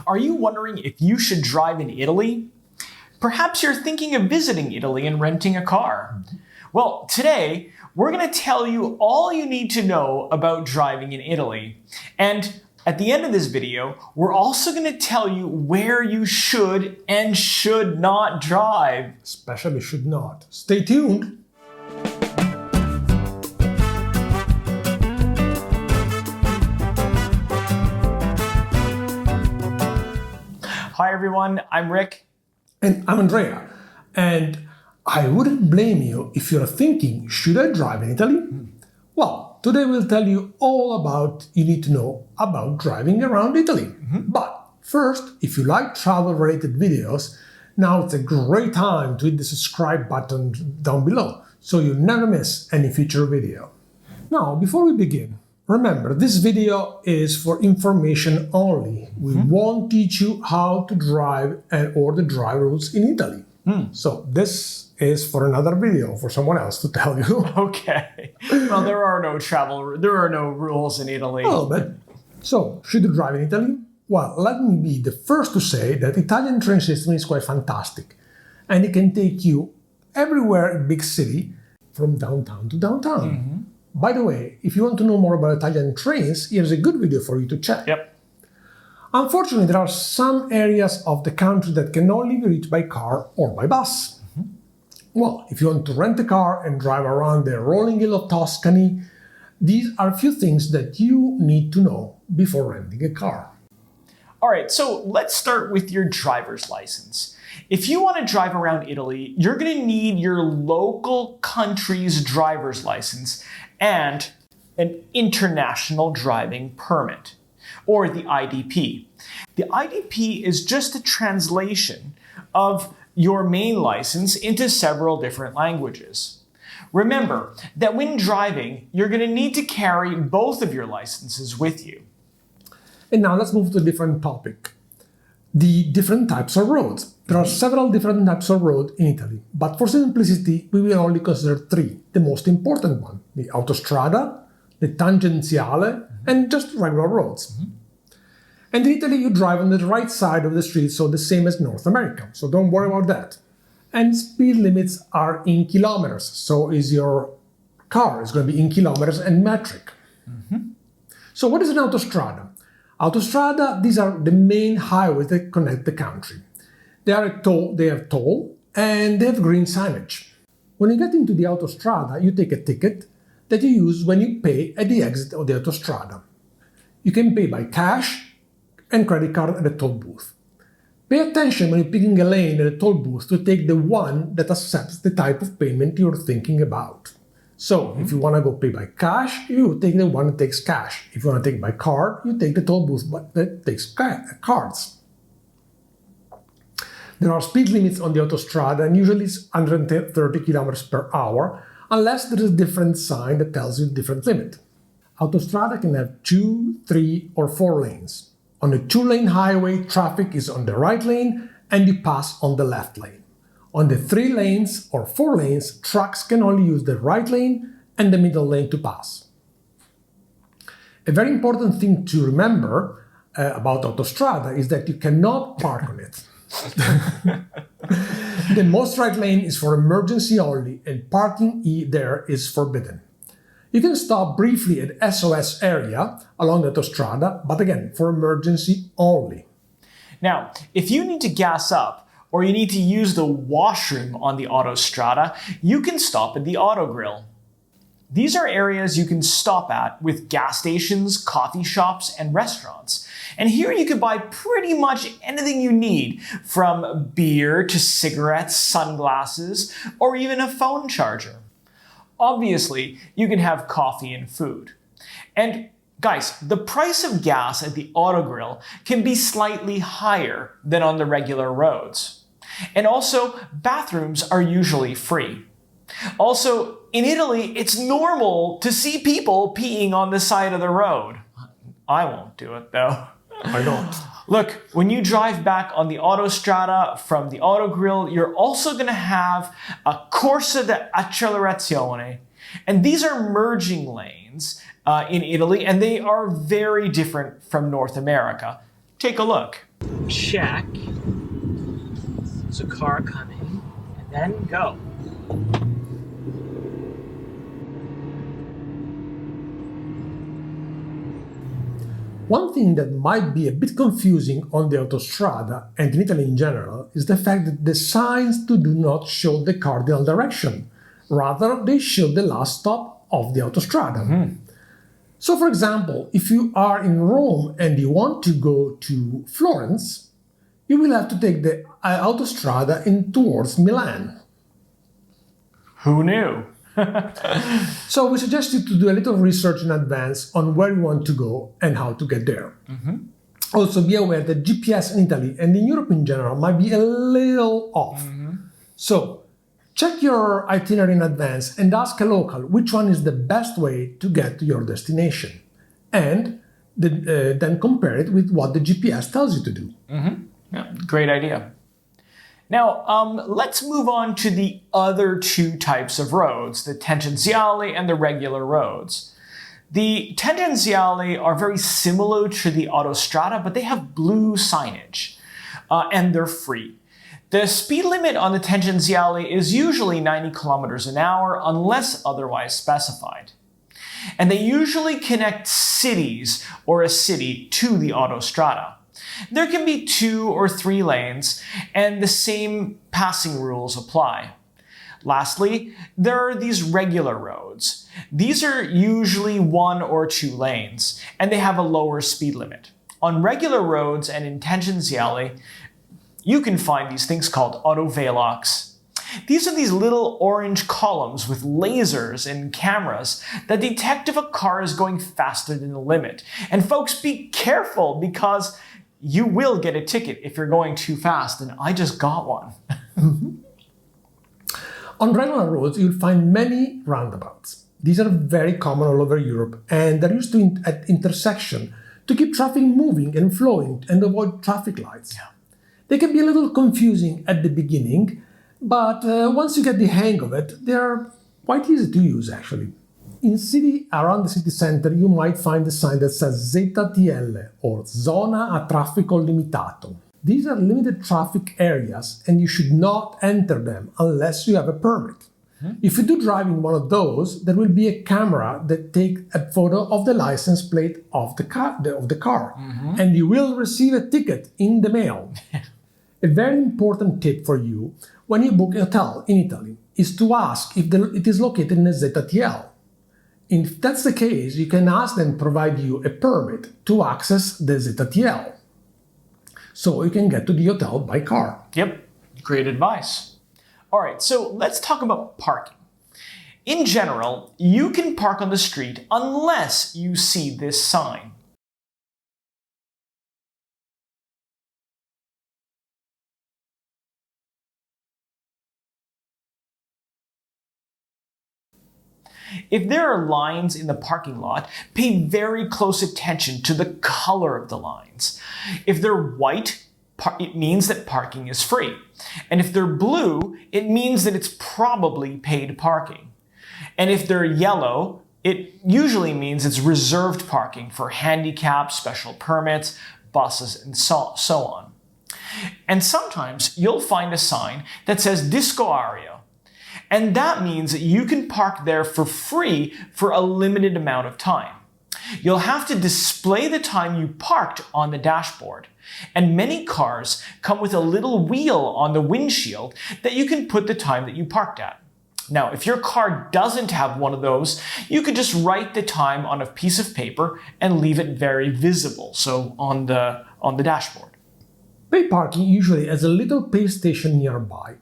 Are you wondering if you should drive in Italy? Perhaps you're thinking of visiting Italy and renting a car. Well, today we're going to tell you all you need to know about driving in Italy. And at the end of this video, we're also going to tell you where you should and should not drive. Especially should not. Stay tuned. Hi everyone, I'm Rick. And I'm Andrea. And I wouldn't blame you if you're thinking, should I drive in Italy? Well, today we'll tell you all about you need to know about driving around Italy. But first, if you like travel-related videos, now it's a great time to hit the subscribe button down below so you never miss any future video. Now, before we begin, remember, this video is for information only. We won't teach you how to drive or the drive rules in Italy. So this is for another video for someone else to tell you. Okay. Well, there are no rules in Italy. A little bit. So, should you drive in Italy? Well, let me be the first to say that Italian train system is quite fantastic. And it can take you everywhere in big city from downtown to downtown. By the way, if you want to know more about Italian trains, here's a good video for you to check. Yep. Unfortunately, there are some areas of the country that can only be reached by car or by bus. Well, if you want to rent a car and drive around the rolling hill of Tuscany, these are a few things that you need to know before renting a car. All right, so let's start with your driver's license. If you want to drive around Italy, you're going to need your local country's driver's license and an international driving permit, or the IDP. The IDP is just a translation of your main license into several different languages. Remember that when driving, you're going to need to carry both of your licenses with you. And now let's move to a different topic. The different types of roads. There are several different types of road in Italy, but for simplicity, we will only consider three. The most important one, the autostrada, the tangenziale, and just regular roads. And in Italy, you drive on the right side of the street, so the same as North America, so don't worry about that. And speed limits are in kilometers, so is your car is going to be in kilometers and metric. So what is an autostrada? Autostrada, these are the main highways that connect the country. They have toll, and they have green signage. When you get into the autostrada, you take a ticket that you use when you pay at the exit of the autostrada. You can pay by cash and credit card at the toll booth. Pay attention when you're picking a lane at the toll booth to take the one that accepts the type of payment you're thinking about. So, if you want to go pay by cash, you take the one that takes cash. If you want to take by card, you take the toll booth that takes cards. There are speed limits on the autostrada, and usually it's 130 kilometers per hour, unless there is a different sign that tells you a different limit. Autostrada can have 2, 3, or 4 lanes. On a 2-lane highway, traffic is on the right lane, and you pass on the left lane. On the 3 lanes or 4 lanes, trucks can only use the right lane and the middle lane to pass. A very important thing to remember about autostrada is that you cannot park on it. The most right lane is for emergency only, and parking there is forbidden. You can stop briefly at SOS area along the autostrada, but again, for emergency only. Now, if you need to gas up or you need to use the washroom on the autostrada, you can stop at the autogrill. These are areas you can stop at with gas stations, coffee shops, and restaurants. And here you can buy pretty much anything you need, from beer to cigarettes, sunglasses, or even a phone charger. Obviously, you can have coffee and food. And guys, the price of gas at the autogrill can be slightly higher than on the regular roads. And also, bathrooms are usually free. Also, in Italy, it's normal to see people peeing on the side of the road. I won't do it though. I don't. Look, when you drive back on the autostrada from the autogrill, you're also going to have a corsia d'accelerazione. And these are merging lanes in Italy, and they are very different from North America. Take a look. Check. There's a car coming, and then go. One thing that might be a bit confusing on the autostrada, and in Italy in general, is the fact that the signs do not show the cardinal direction. Rather, they show the last stop of the autostrada. So, for example, if you are in Rome and you want to go to Florence, you will have to take the autostrada towards Milan. Who knew? So we suggest you to do a little research in advance on where you want to go and how to get there. Also, be aware that GPS in Italy and in Europe in general might be a little off. So check your itinerary in advance and ask a local which one is the best way to get to your destination. And then compare it with what the GPS tells you to do. Yeah, great idea. Now, let's move on to the other two types of roads, the tangenziali and the regular roads. The tangenziali are very similar to the autostrada, but they have blue signage, and they're free. The speed limit on the tangenziali is usually 90 kilometers an hour unless otherwise specified. And they usually connect cities or a city to the autostrada. There can be 2 or 3 lanes, and the same passing rules apply. Lastly, there are these regular roads. These are usually 1 or 2 lanes, and they have a lower speed limit. On regular roads and in tangenziali, you can find these things called Velocs. These are these little orange columns with lasers and cameras that detect if a car is going faster than the limit. And folks, be careful because you will get a ticket if you're going too fast, and I just got one. On regular roads, you'll find many roundabouts. These are very common all over Europe, and they're used at intersection to keep traffic moving and flowing and avoid traffic lights. They can be a little confusing at the beginning, but once you get the hang of it, they're quite easy to use actually. Around the city center, you might find a sign that says ZTL or Zona a Traffico Limitato. These are limited traffic areas and you should not enter them unless you have a permit. If you do drive in one of those, there will be a camera that takes a photo of the license plate of the car, and you will receive a ticket in the mail. A very important tip for you when you book a hotel in Italy is to ask if it is located in a ZTL. If that's the case, you can ask them to provide you a permit to access the ZTL, so you can get to the hotel by car. Yep, great advice. All right, so let's talk about parking. In general, you can park on the street unless you see this sign. If there are lines in the parking lot, pay very close attention to the color of the lines. If they're white, it means that parking is free. And if they're blue, it means that it's probably paid parking. And if they're yellow, it usually means it's reserved parking for handicapped, special permits, buses, and so on. And sometimes you'll find a sign that says Disco Area. And that means that you can park there for free for a limited amount of time. You'll have to display the time you parked on the dashboard. And many cars come with a little wheel on the windshield that you can put the time that you parked at. Now, if your car doesn't have one of those, you could just write the time on a piece of paper and leave it very visible, so on the dashboard. Pay parking usually has a little pay station nearby.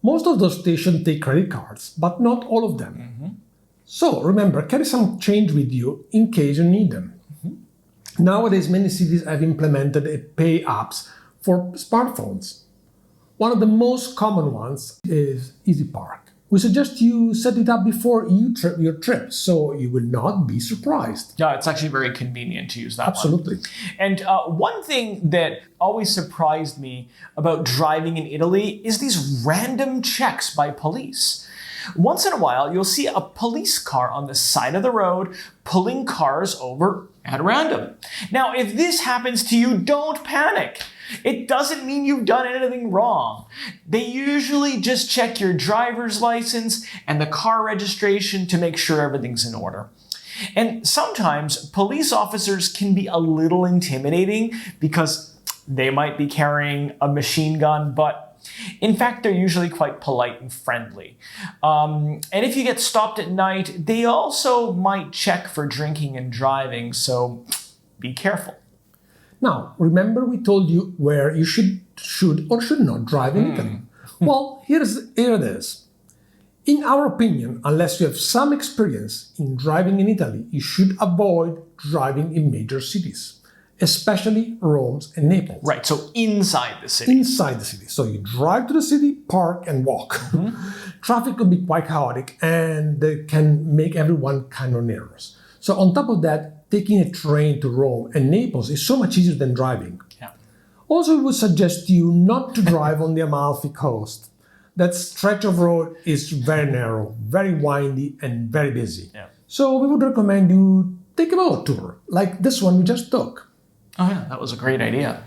Most of those stations take credit cards, but not all of them. So remember, carry some change with you in case you need them. Nowadays, many cities have implemented pay apps for smartphones. One of the most common ones is Easy Park. We suggest you set it up before your trip, so you will not be surprised. Yeah, it's actually very convenient to use that Absolutely. one. And one thing that always surprised me about driving in Italy is these random checks by police. Once in a while, you'll see a police car on the side of the road pulling cars over at random. Now, if this happens to you, don't panic. It doesn't mean you've done anything wrong. They usually just check your driver's license and the car registration to make sure everything's in order. And sometimes police officers can be a little intimidating because they might be carrying a machine gun, but in fact, they're usually quite polite and friendly. And if you get stopped at night, they also might check for drinking and driving, so be careful. Now, remember we told you where you should or should not drive in Italy. Well, here it is. In our opinion, unless you have some experience in driving in Italy, you should avoid driving in major cities, especially Rome and Naples. Right, so inside the city. Inside the city. So you drive to the city, park, and walk. Traffic can be quite chaotic and they can make everyone kind of nervous. So on top of that, taking a train to Rome and Naples is so much easier than driving. Yeah. Also, we would suggest you not to drive on the Amalfi coast. That stretch of road is very narrow, very windy, and very busy. Yeah. So we would recommend you take a boat tour, like this one we just took. Oh yeah, that was a great idea.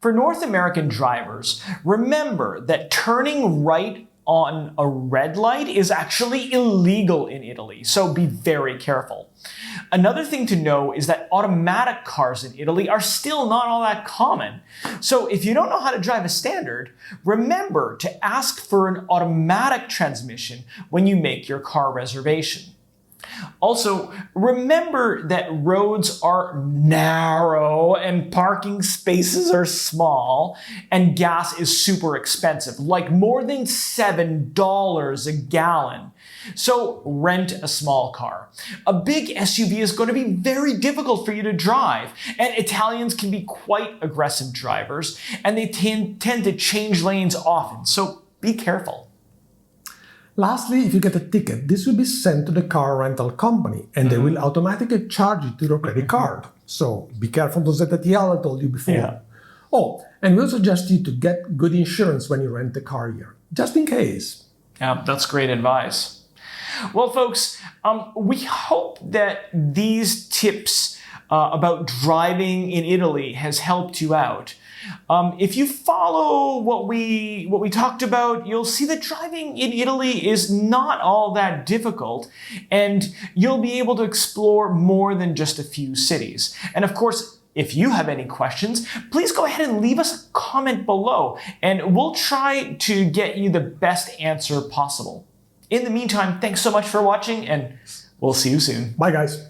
For North American drivers, remember that turning right on a red light is actually illegal in Italy, so be very careful. Another thing to know is that automatic cars in Italy are still not all that common. So if you don't know how to drive a standard, remember to ask for an automatic transmission when you make your car reservation. Also, remember that roads are narrow and parking spaces are small and gas is super expensive, like more than $7 a gallon. So rent a small car. A big SUV is going to be very difficult for you to drive, and Italians can be quite aggressive drivers, and they tend to change lanes often, so be careful. Lastly, if you get a ticket, this will be sent to the car rental company and they will automatically charge it to your credit card. So be careful to set that I told you before. Yeah. Oh, and we'll suggest you to get good insurance when you rent a car here, just in case. Yeah, that's great advice. Well, folks, we hope that these tips about driving in Italy has helped you out. If you follow what we talked about, you'll see that driving in Italy is not all that difficult, and you'll be able to explore more than just a few cities. And of course, if you have any questions, please go ahead and leave us a comment below, and we'll try to get you the best answer possible. In the meantime, thanks so much for watching, and we'll see you soon. Bye, guys.